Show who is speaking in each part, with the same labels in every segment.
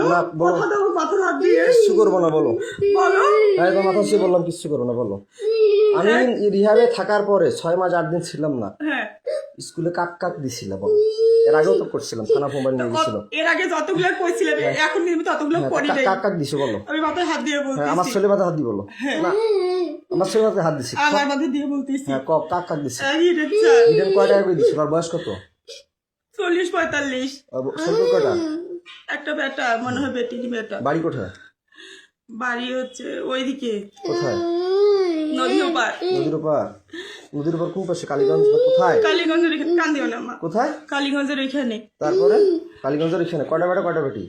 Speaker 1: বলো
Speaker 2: না, বলো।
Speaker 1: কথা দাও পাথর হাত দিয়ে
Speaker 2: কিচ্ছু করবো না, বলো।
Speaker 1: বলো
Speaker 2: হ্যাঁ, তোমার মাথা ছুঁয়ে বললাম কিচ্ছু করবো না, বলো। আমি রিহাবে থাকার পরে 6 মাস 8 দিন ছিলাম না,
Speaker 1: হ্যাঁ
Speaker 2: স্কুলে কাক কাক দিছিল, বলো। এর আগেও তো করছিলাম, থানা মোবাইল নিয়ে গেছিল।
Speaker 1: এর আগে যতগুলো কইছিলাম এখন কিন্তু ততগুলো করি নাই
Speaker 2: কাক কাক দিছো, বলো।
Speaker 1: আমি মাথায় হাত দিয়ে
Speaker 2: হ্যাঁ, আমার
Speaker 1: বলতেছি
Speaker 2: ছেলে মাথায় হাত দি, বলো। না, আমার ছেলে মাথায় হাত দিছি।
Speaker 1: আমার মাথায় দিয়ে বলতেছি
Speaker 2: হ্যাঁ, কাক কাক দিছি। ইডেন কয় টাকা করে দিছিল? আর বয়স কত?
Speaker 1: 40-45
Speaker 2: ছেলে কয়টা?
Speaker 1: একটা বেটা মনে হয় বেটির বেটা
Speaker 2: বাড়ি কোথায়?
Speaker 1: বাড়ি হচ্ছে ওইদিকে
Speaker 2: কোথায়?
Speaker 1: নদীর ওপার
Speaker 2: নদীর ওপার। নদীর ওপার কোন পাশে? কালীগঞ্জ না কোথায়?
Speaker 1: কালীগঞ্জের এখানে কান্দিও না মা
Speaker 2: কোথায়?
Speaker 1: কালীগঞ্জের এখানে
Speaker 2: তারপরে কালীগঞ্জের এখানে কয়টা বেটা কয়টা বেটি?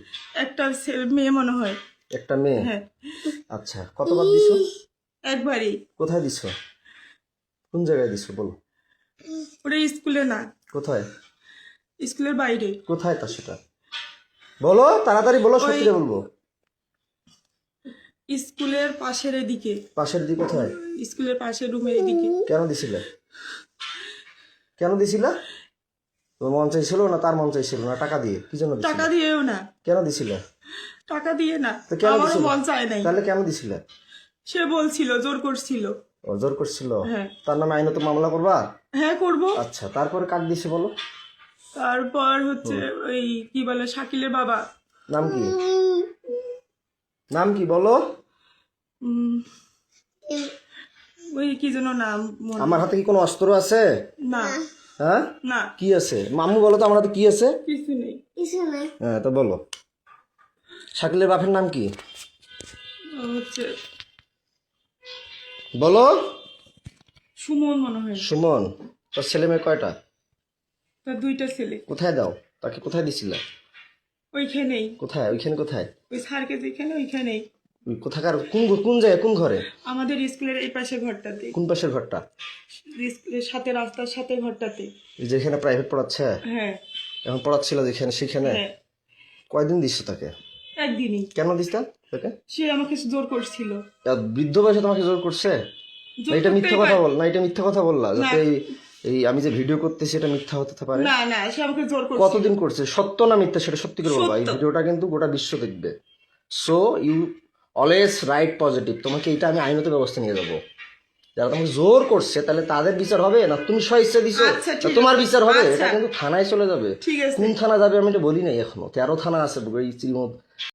Speaker 1: একটা মেয়ে মনে হয়
Speaker 2: একটা মেয়ে।
Speaker 1: হ্যাঁ
Speaker 2: আচ্ছা, কতবার দিছো?
Speaker 1: একবারই
Speaker 2: কোথায় দিছো? কোন জায়গায় দিছো, বলো।
Speaker 1: ওটা স্কুলে না
Speaker 2: কোথায়?
Speaker 1: স্কুলের বাইরে
Speaker 2: কোথায় তা সেটা বলো, তাড়াতাড়ি বলো, সত্যি করে বলবো।
Speaker 1: স্কুলের পাশের এদিকে
Speaker 2: পাশের দিকে কোথায়?
Speaker 1: স্কুলের পাশের রুমের এদিকে
Speaker 2: কেন দিছিলে? কেন দিছিলা? তোমার মন চাইছিল না তার মন চাইছিল না? টাকা দিয়ে কি জন্য দিছিলে?
Speaker 1: টাকা দিয়েও না
Speaker 2: কেন দিছিলে?
Speaker 1: টাকা দিয়ে না
Speaker 2: তো কেন
Speaker 1: আমারও
Speaker 2: দিছিলে?
Speaker 1: মন চায় নাই
Speaker 2: তাহলে কেন দিছিলে?
Speaker 1: সে বলছিল জোর করছিল
Speaker 2: জোর করছিল?
Speaker 1: হ্যাঁ
Speaker 2: তার নামে আইনত মামলা করবা?
Speaker 1: হ্যাঁ করব
Speaker 2: আচ্ছা, তারপরে কাক দিছে, বলো।
Speaker 1: তারপর হচ্ছে ওই কি বলে শাকিলের বাবা
Speaker 2: নাম কি? নাম কি, বলো।
Speaker 1: উম, ওই কি যেন নাম
Speaker 2: আমার হাতে কি কোনো অস্ত্র আছে?
Speaker 1: না
Speaker 2: হ্যাঁ,
Speaker 1: না
Speaker 2: কি আছে? মাম্মু বলো তো, আমার হাতে কি আছে?
Speaker 1: কিছু নেই
Speaker 2: হ্যাঁ, তো বলো। শাকিলের বাপের নাম কি,
Speaker 1: হচ্ছে
Speaker 2: বলো।
Speaker 1: সুমন মনে হয়
Speaker 2: সুমন। তোর ছেলে মেয়ে কয়টা?
Speaker 1: তার 2টা ছেলে
Speaker 2: কোথায় দাও? তাকে কোথায় দিছিলে?
Speaker 1: ওইখানেই
Speaker 2: কোথায়? ওইখানে কোথায়?
Speaker 1: ওই স্যারকে যেখানে ওইখানেই
Speaker 2: ওই কোথাকার? কোন জায়গায়, কোন ঘরে?
Speaker 1: আমাদের স্কুলের এই পাশে ঘরটাতে
Speaker 2: কোন পাশের ঘরটা?
Speaker 1: স্কুলের সাথে রাস্তার সাথে ঘরটাতে
Speaker 2: যেখানে প্রাইভেট পড়াচ্ছে?
Speaker 1: হ্যাঁ
Speaker 2: এখন পড়াচ্ছিল যেখানে, সেখানে?
Speaker 1: হ্যাঁ
Speaker 2: কয়দিন দিছো তাকে?
Speaker 1: একদিনই
Speaker 2: কেন দিস তাকে?
Speaker 1: সে আমাকে জোর করছিল
Speaker 2: বৃদ্ধ বয়সে তোমাকে জোর করছে? না, এটা মিথ্যা কথা বল না, এটা মিথ্যা কথা বললা যাতে এই আমি যে ভিডিও করতেছি এটা মিথ্যা হতে পারে।
Speaker 1: না না সে আমাকে জোর করছিল
Speaker 2: কতদিন করছে? সত্য না মিথ্যা সেটা সত্যি করে বলবা। এই ভিডিওটা কিন্তু গোটা বিশ্ব দেখবে। So you always right positive. তোমাকে এটা আমি আইনত ব্যবস্থা নিয়ে যাবো। যারা তোমাকে জোর করছে তাহলে তাদের বিচার হবে, না তুমি স্বইচ্ছা দিছো
Speaker 1: আচ্ছা,
Speaker 2: না
Speaker 1: ঠিক
Speaker 2: তোমার
Speaker 1: আছে।
Speaker 2: বিচার হবে?
Speaker 1: আচ্ছা।
Speaker 2: এটা কিন্তু থানায় চলে যাবে।
Speaker 1: ঠিক আছে
Speaker 2: কোন থানা যাবে আমি এটা বলি নাই এখনো। 13 থানা আছে এই